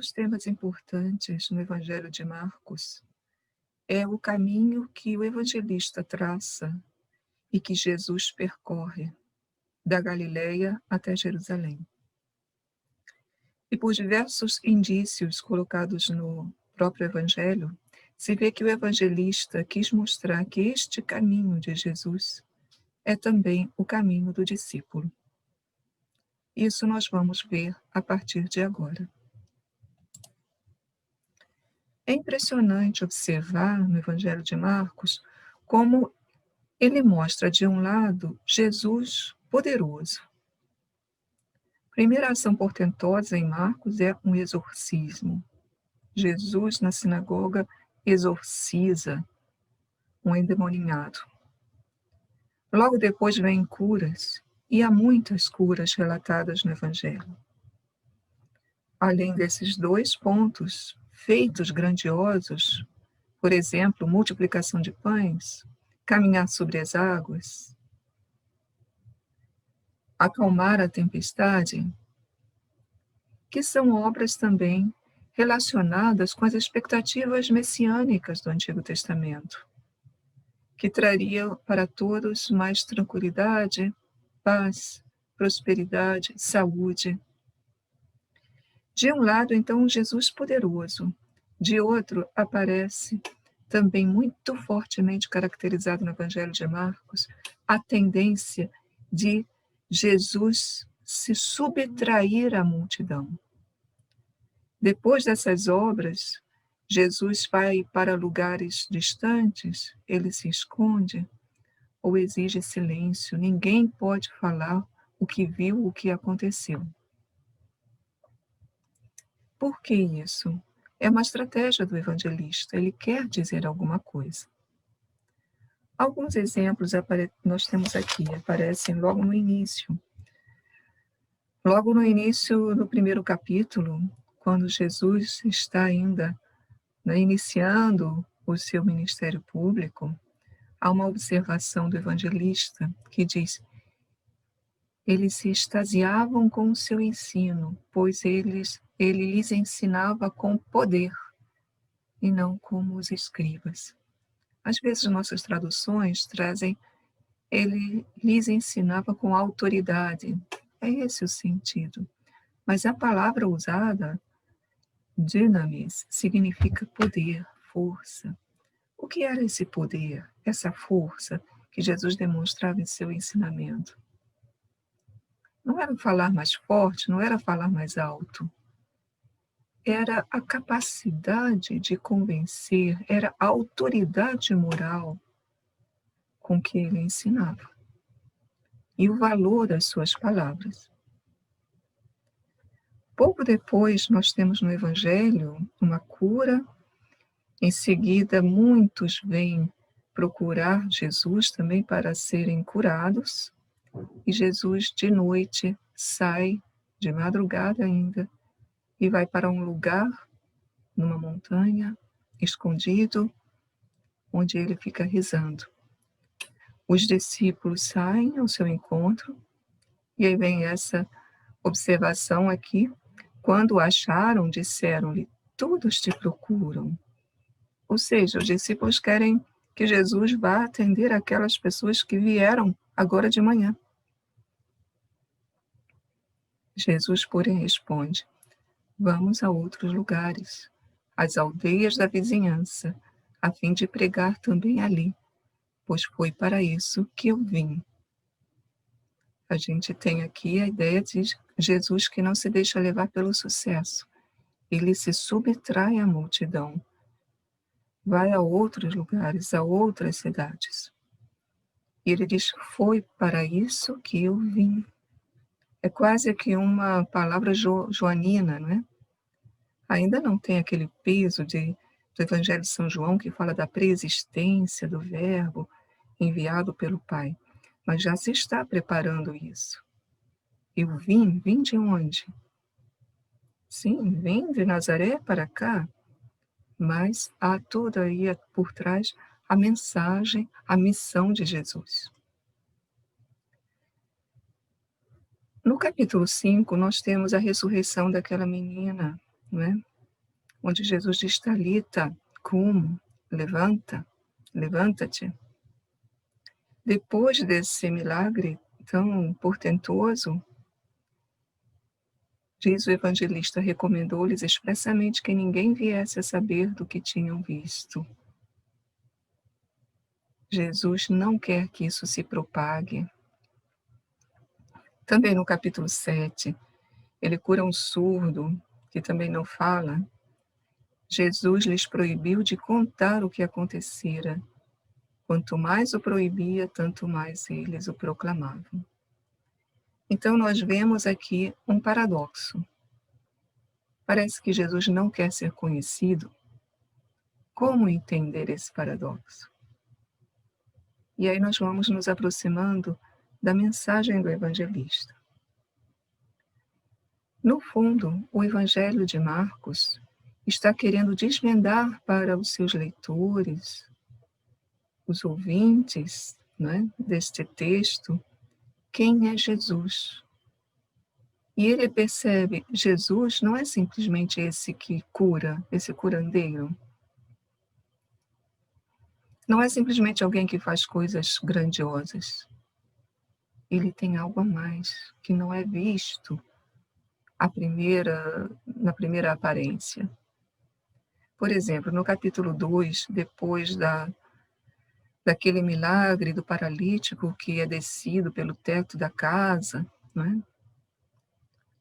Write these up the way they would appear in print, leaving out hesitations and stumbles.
dos temas importantes no Evangelho de Marcos é o caminho que o evangelista traça e que Jesus percorre, da Galileia até Jerusalém. E por diversos indícios colocados no próprio Evangelho, se vê que o evangelista quis mostrar que este caminho de Jesus é também o caminho do discípulo. Isso nós vamos ver a partir de agora. É impressionante observar no Evangelho de Marcos como ele mostra, de um lado, Jesus poderoso. A primeira ação portentosa em Marcos é um exorcismo. Jesus, na sinagoga, exorciza um endemoniado. Logo depois vêm curas, e há muitas curas relatadas no Evangelho. Além desses dois pontos, feitos grandiosos, por exemplo, multiplicação de pães, caminhar sobre as águas, acalmar a tempestade, que são obras também relacionadas com as expectativas messiânicas do Antigo Testamento, que trariam para todos mais tranquilidade, paz, prosperidade, saúde. De um lado, então, Jesus poderoso, de outro, aparece também muito fortemente caracterizado no Evangelho de Marcos, a tendência de Jesus se subtrair à multidão. Depois dessas obras, Jesus vai para lugares distantes, ele se esconde ou exige silêncio, ninguém pode falar o que viu, o que aconteceu. Por que isso? É uma estratégia do evangelista, ele quer dizer alguma coisa. Alguns exemplos nós temos aqui, aparecem logo no início. Logo no início, no primeiro capítulo, quando Jesus está ainda iniciando o seu ministério público, há uma observação do evangelista que diz: eles se extasiavam com o seu ensino, pois ele lhes ensinava com poder, e não como os escribas. Às vezes nossas traduções trazem: ele lhes ensinava com autoridade. É esse o sentido. Mas a palavra usada, dynamis, significa poder, força. O que era esse poder, essa força que Jesus demonstrava em seu ensinamento? Não era falar mais forte, não era falar mais alto. Era a capacidade de convencer, era a autoridade moral com que ele ensinava. E o valor das suas palavras. Pouco depois, nós temos no Evangelho uma cura. Em seguida, muitos vêm procurar Jesus também para serem curados. E Jesus, de noite, sai, de madrugada ainda, e vai para um lugar, numa montanha, escondido, onde ele fica rezando. Os discípulos saem ao seu encontro, e aí vem essa observação aqui. Quando o acharam, disseram-lhe: todos te procuram. Ou seja, os discípulos querem que Jesus vá atender aquelas pessoas que vieram agora de manhã. Jesus, porém, responde: vamos a outros lugares, às aldeias da vizinhança, a fim de pregar também ali, pois foi para isso que eu vim. A gente tem aqui a ideia de Jesus que não se deixa levar pelo sucesso. Ele se subtrai à multidão, vai a outros lugares, a outras cidades. E ele diz: foi para isso que eu vim. É quase que uma palavra joanina, não é? Ainda não tem aquele peso do Evangelho de São João, que fala da preexistência do Verbo enviado pelo Pai, mas já se está preparando isso. Eu vim de onde? Sim, vim de Nazaré para cá, mas há toda aí por trás a mensagem, a missão de Jesus. No capítulo 5, nós temos a ressurreição daquela menina, não é? onde Jesus diz: Talita, cum, levanta-te. Depois desse milagre tão portentoso, diz o evangelista, recomendou-lhes expressamente que ninguém viesse a saber do que tinham visto. Jesus não quer que isso se propague. Também no capítulo 7, ele cura um surdo que também não fala. Jesus lhes proibiu de contar o que acontecera. Quanto mais o proibia, tanto mais eles o proclamavam. Então nós vemos aqui um paradoxo. Parece que Jesus não quer ser conhecido. Como entender esse paradoxo? E aí nós vamos nos aproximando da mensagem do evangelista. No fundo, o Evangelho de Marcos está querendo desvendar para os seus leitores, os ouvintes, né, deste texto, quem é Jesus. E ele percebe, Jesus não é simplesmente esse que cura, esse curandeiro. Não é simplesmente alguém que faz coisas grandiosas. Ele tem algo a mais, que não é visto na primeira aparência. Por exemplo, no capítulo 2, depois daquele milagre do paralítico que é descido pelo teto da casa, né?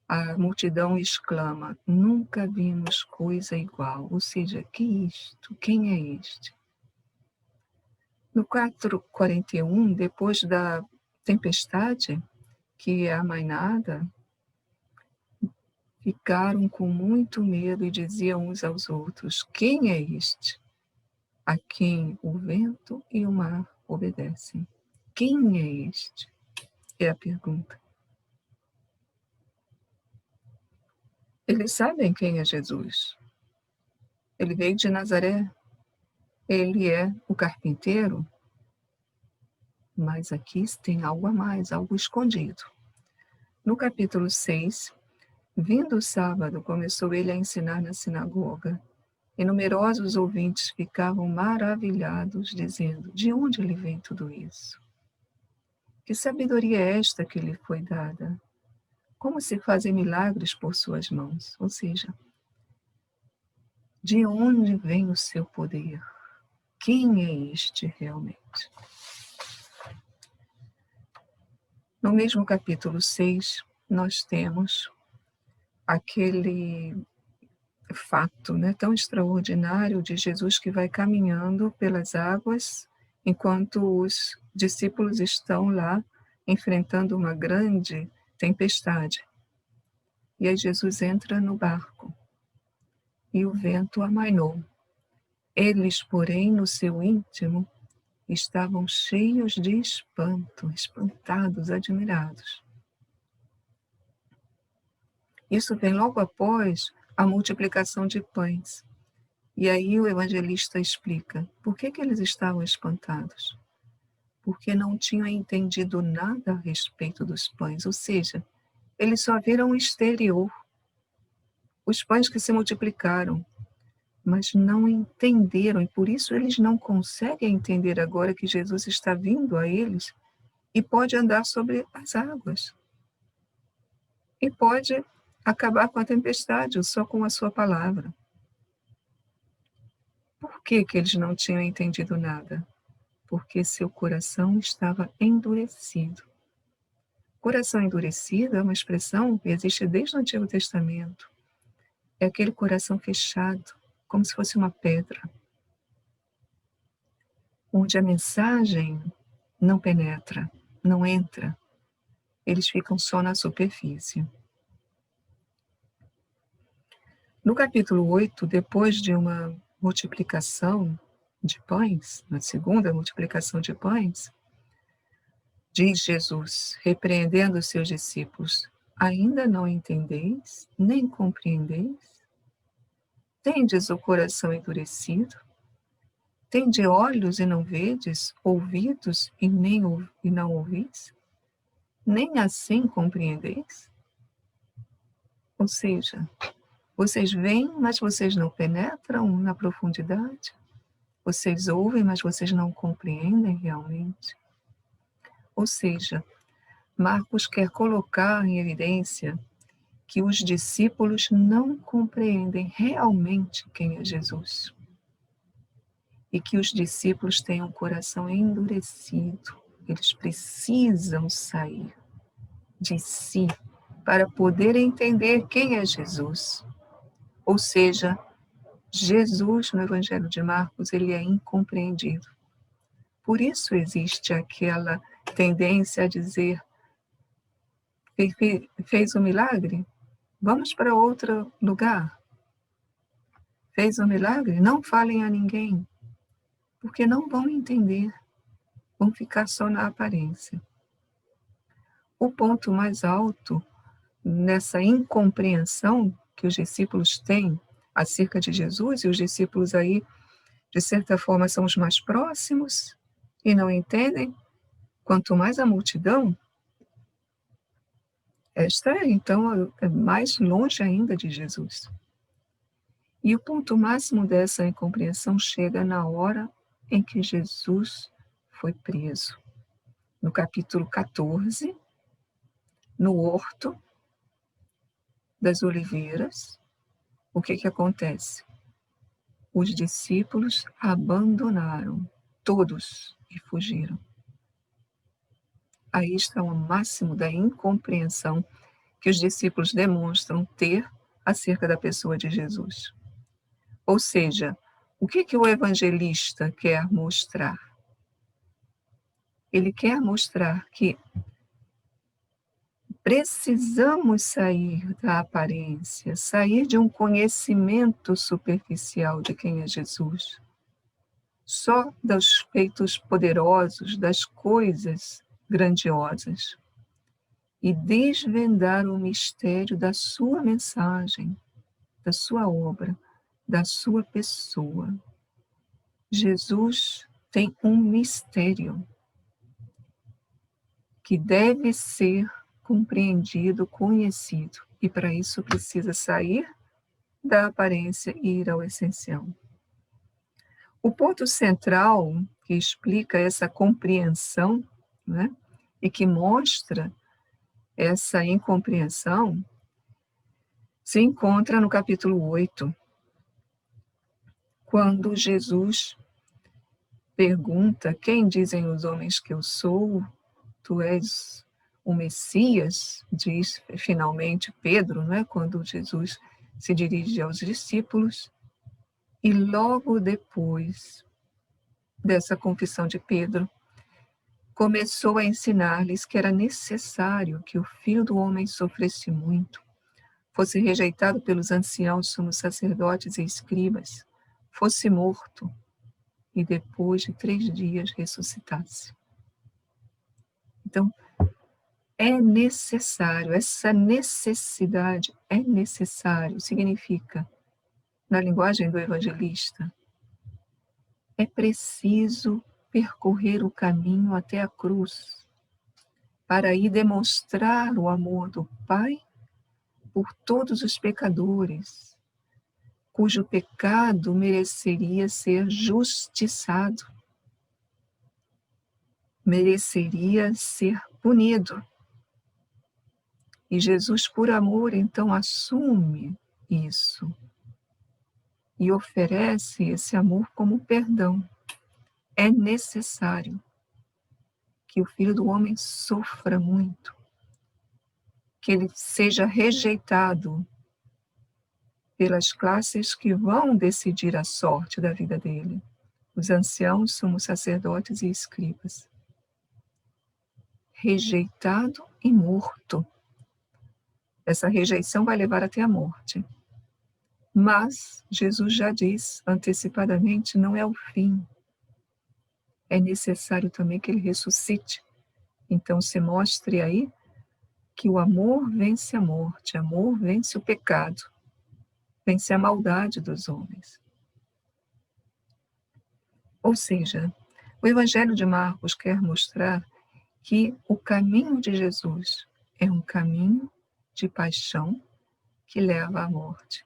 A multidão exclama: nunca vimos coisa igual. Ou seja, que isto? Quem é este? No 4:41, depois da tempestade, que é amainada, ficaram com muito medo e diziam uns aos outros: quem é este? A quem o vento e o mar obedecem. Quem é este? É a pergunta. Eles sabem quem é Jesus. Ele veio de Nazaré. Ele é o carpinteiro. Mas aqui tem algo a mais, algo escondido. No capítulo 6, vindo o sábado, começou ele a ensinar na sinagoga. E numerosos ouvintes ficavam maravilhados, dizendo: de onde lhe vem tudo isso? Que sabedoria é esta que lhe foi dada? Como se fazem milagres por suas mãos? Ou seja, de onde vem o seu poder? Quem é este realmente? No mesmo capítulo 6, nós temos aquele fato, né, tão extraordinário de Jesus que vai caminhando pelas águas enquanto os discípulos estão lá enfrentando uma grande tempestade. E aí Jesus entra no barco e o vento amainou. Eles, porém, no seu íntimo, estavam cheios de espanto, espantados, admirados. Isso vem logo após a multiplicação de pães. E aí o evangelista explica por que eles estavam espantados. Porque não tinham entendido nada a respeito dos pães, ou seja, eles só viram o exterior, os pães que se multiplicaram, mas não entenderam, e por isso eles não conseguem entender agora que Jesus está vindo a eles e pode andar sobre as águas. E pode acabar com a tempestade só com a sua palavra. Por que eles não tinham entendido nada? Porque seu coração estava endurecido. Coração endurecido é uma expressão que existe desde o Antigo Testamento. É aquele coração fechado, como se fosse uma pedra, onde a mensagem não penetra, não entra. Eles ficam só na superfície. No capítulo 8, depois de uma multiplicação de pães, na segunda multiplicação de pães, diz Jesus, repreendendo os seus discípulos: ainda não entendeis, nem compreendeis? Tendes o coração endurecido? Tende olhos e não vedes, ouvidos e não ouvis? Nem assim compreendeis? Ou seja, Vocês veem, mas vocês não penetram na profundidade? Vocês ouvem, mas vocês não compreendem realmente? Ou seja, Marcos quer colocar em evidência que os discípulos não compreendem realmente quem é Jesus. E que os discípulos têm um coração endurecido. Eles precisam sair de si para poder entender quem é Jesus. Ou seja, Jesus, no Evangelho de Marcos, ele é incompreendido. Por isso existe aquela tendência a dizer: fez um milagre? Vamos para outro lugar. Fez um milagre? Não falem a ninguém, porque não vão entender, vão ficar só na aparência. O ponto mais alto nessa incompreensão que os discípulos têm acerca de Jesus, e os discípulos aí, de certa forma, são os mais próximos e não entendem, quanto mais a multidão, esta é, então, é mais longe ainda de Jesus. E o ponto máximo dessa incompreensão chega na hora em que Jesus foi preso. No capítulo 14, no Horto das Oliveiras, o que acontece? Os discípulos abandonaram todos e fugiram. Aí está o máximo da incompreensão que os discípulos demonstram ter acerca da pessoa de Jesus. Ou seja, o que o evangelista quer mostrar? Ele quer mostrar que precisamos sair da aparência, sair de um conhecimento superficial de quem é Jesus. Só dos feitos poderosos, das coisas grandiosas. E desvendar o mistério da sua mensagem, da sua obra, da sua pessoa. Jesus tem um mistério que deve ser compreendido, conhecido, e para isso precisa sair da aparência e ir ao essencial. O ponto central que explica essa compreensão, né, e que mostra essa incompreensão, se encontra no capítulo 8, quando Jesus pergunta: quem dizem os homens que eu sou? Tu és o Messias, diz finalmente Pedro, né, quando Jesus se dirige aos discípulos. E logo depois dessa confissão de Pedro, começou a ensinar-lhes que era necessário que o Filho do Homem sofresse muito, fosse rejeitado pelos anciãos, sumos sacerdotes e escribas, fosse morto e depois de 3 dias ressuscitasse. Então, é necessário, essa necessidade é necessário, significa, na linguagem do evangelista, é preciso percorrer o caminho até a cruz, para aí demonstrar o amor do Pai por todos os pecadores, cujo pecado mereceria ser justiçado, mereceria ser punido. E Jesus, por amor, então, assume isso e oferece esse amor como perdão. É necessário que o Filho do Homem sofra muito, que ele seja rejeitado pelas classes que vão decidir a sorte da vida dele, os anciãos, sumos sacerdotes e escribas. Rejeitado e morto. Essa rejeição vai levar até a morte. Mas Jesus já diz antecipadamente, não é o fim. É necessário também que ele ressuscite. Então se mostre aí que o amor vence a morte, amor vence o pecado, vence a maldade dos homens. Ou seja, o Evangelho de Marcos quer mostrar que o caminho de Jesus é um caminho de paixão que leva à morte.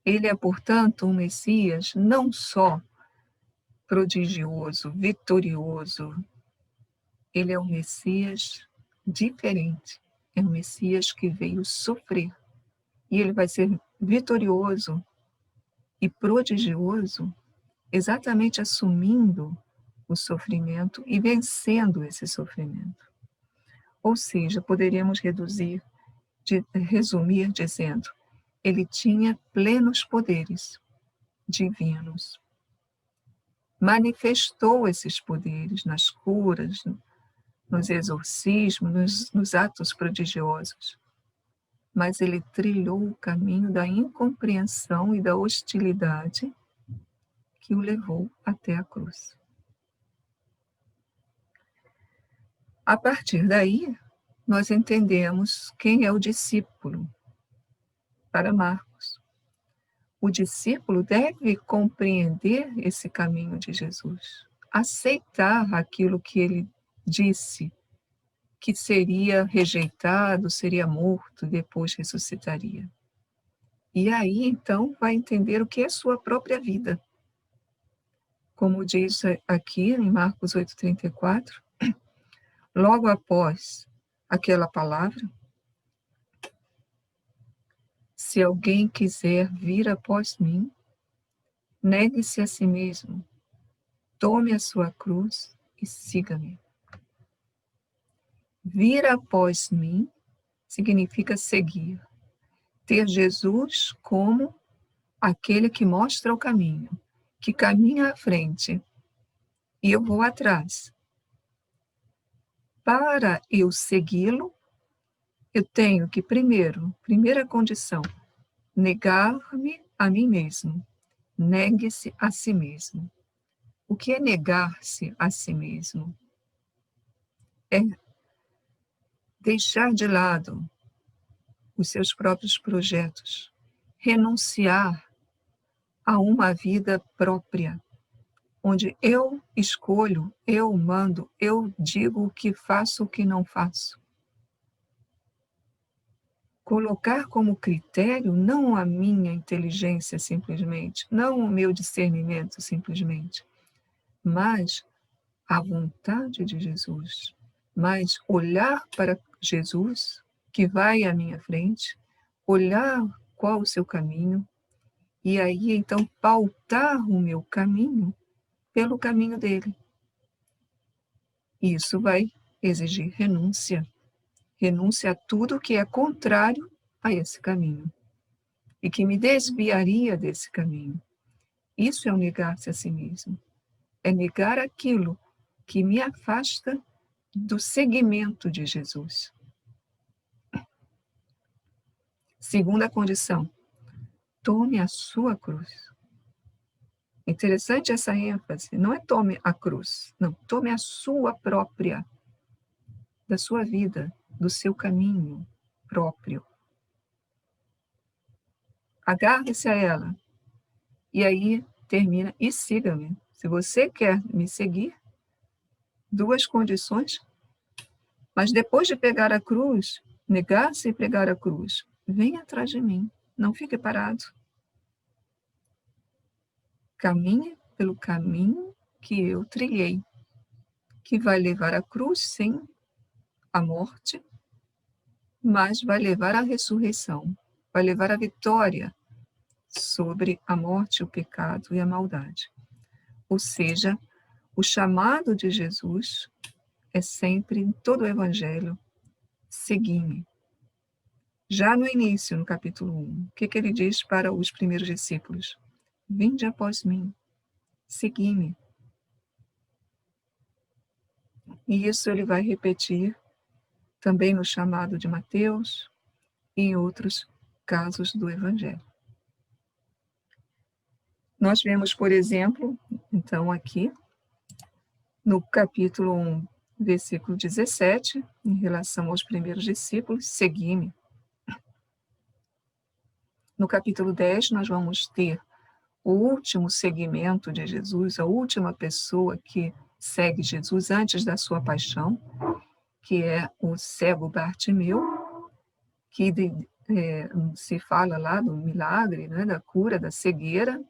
Ele é, portanto, um Messias não só prodigioso, vitorioso, ele é um Messias diferente. É um Messias que veio sofrer. E ele vai ser vitorioso e prodigioso exatamente assumindo o sofrimento e vencendo esse sofrimento. Ou seja, poderíamos resumir dizendo, ele tinha plenos poderes divinos. Manifestou esses poderes nas curas, nos exorcismos, nos atos prodigiosos. Mas ele trilhou o caminho da incompreensão e da hostilidade que o levou até a cruz. A partir daí, nós entendemos quem é o discípulo para Marcos. O discípulo deve compreender esse caminho de Jesus, aceitar aquilo que ele disse, que seria rejeitado, seria morto, depois ressuscitaria. E aí, então, vai entender o que é sua própria vida. Como diz aqui em Marcos 8,34, logo após aquela palavra, se alguém quiser vir após mim, negue-se a si mesmo, tome a sua cruz e siga-me. Vir após mim significa seguir. Ter Jesus como aquele que mostra o caminho, que caminha à frente, e eu vou atrás. Para eu segui-lo, eu tenho que, primeira condição, negar-me a mim mesmo. Negue-se a si mesmo. O que é negar-se a si mesmo? É deixar de lado os seus próprios projetos, renunciar a uma vida própria, onde eu escolho, eu mando, eu digo o que faço, o que não faço. Colocar como critério não a minha inteligência simplesmente, não o meu discernimento simplesmente, mas a vontade de Jesus, mas olhar para Jesus, que vai à minha frente, olhar qual o seu caminho, e aí então pautar o meu caminho pelo caminho dele. Isso vai exigir renúncia a tudo que é contrário a esse caminho e que me desviaria desse caminho. Isso é o negar-se a si mesmo. É negar aquilo que me afasta do seguimento de Jesus. Segunda condição, tome a sua cruz. Interessante essa ênfase, não é tome a cruz, não, tome a sua própria, da sua vida, do seu caminho próprio. Agarre-se a ela. E aí termina, e siga-me. Se você quer me seguir, duas condições, mas depois de pegar a cruz, negar-se e pegar a cruz, venha atrás de mim, não fique parado. Caminhe pelo caminho que eu trilhei, que vai levar à cruz, sim, à morte, mas vai levar à ressurreição, vai levar à vitória sobre a morte, o pecado e a maldade. Ou seja, o chamado de Jesus é sempre, em todo o Evangelho, segui-me. Já no início, no capítulo 1, o que ele diz para os primeiros discípulos? Vinde após mim, segui-me. E isso ele vai repetir também no chamado de Mateus e em outros casos do Evangelho. Nós vemos, por exemplo, então aqui, no capítulo 1, versículo 17, em relação aos primeiros discípulos, segui-me. No capítulo 10, nós vamos ter o último segmento de Jesus, a última pessoa que segue Jesus antes da sua paixão, que é o cego Bartimeu, que se fala lá do milagre, né, da cura da cegueira,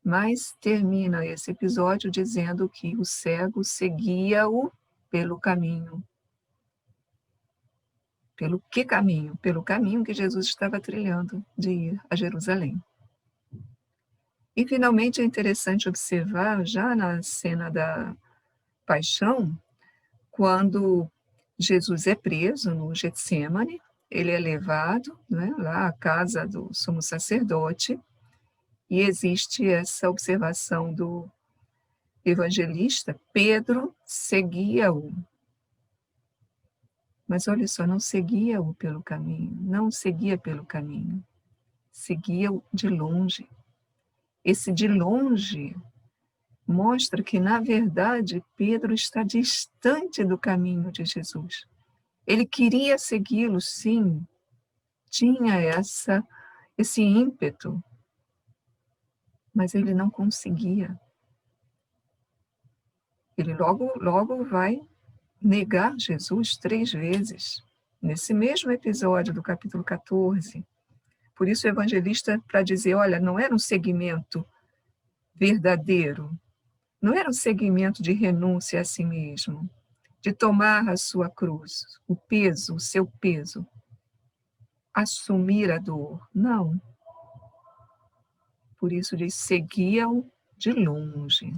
mas termina esse episódio dizendo que o cego seguia-o pelo caminho. Pelo que caminho? Pelo caminho que Jesus estava trilhando de ir a Jerusalém. E, finalmente, é interessante observar, já na cena da paixão, quando Jesus é preso no Getsêmani, ele é levado, né, lá à casa do sumo sacerdote, e existe essa observação do evangelista: Pedro seguia-o. Mas olha só, não seguia-o pelo caminho, não seguia pelo caminho, seguia-o de longe. Esse de longe mostra que, na verdade, Pedro está distante do caminho de Jesus. Ele queria segui-lo, sim, tinha esse ímpeto, mas ele não conseguia. Ele logo vai negar Jesus 3 vezes, nesse mesmo episódio do capítulo 14. Por isso o evangelista, para dizer, olha, não era um seguimento verdadeiro, não era um seguimento de renúncia a si mesmo, de tomar a sua cruz, o peso, o seu peso, assumir a dor. Não. Por isso diz, seguia-o de longe.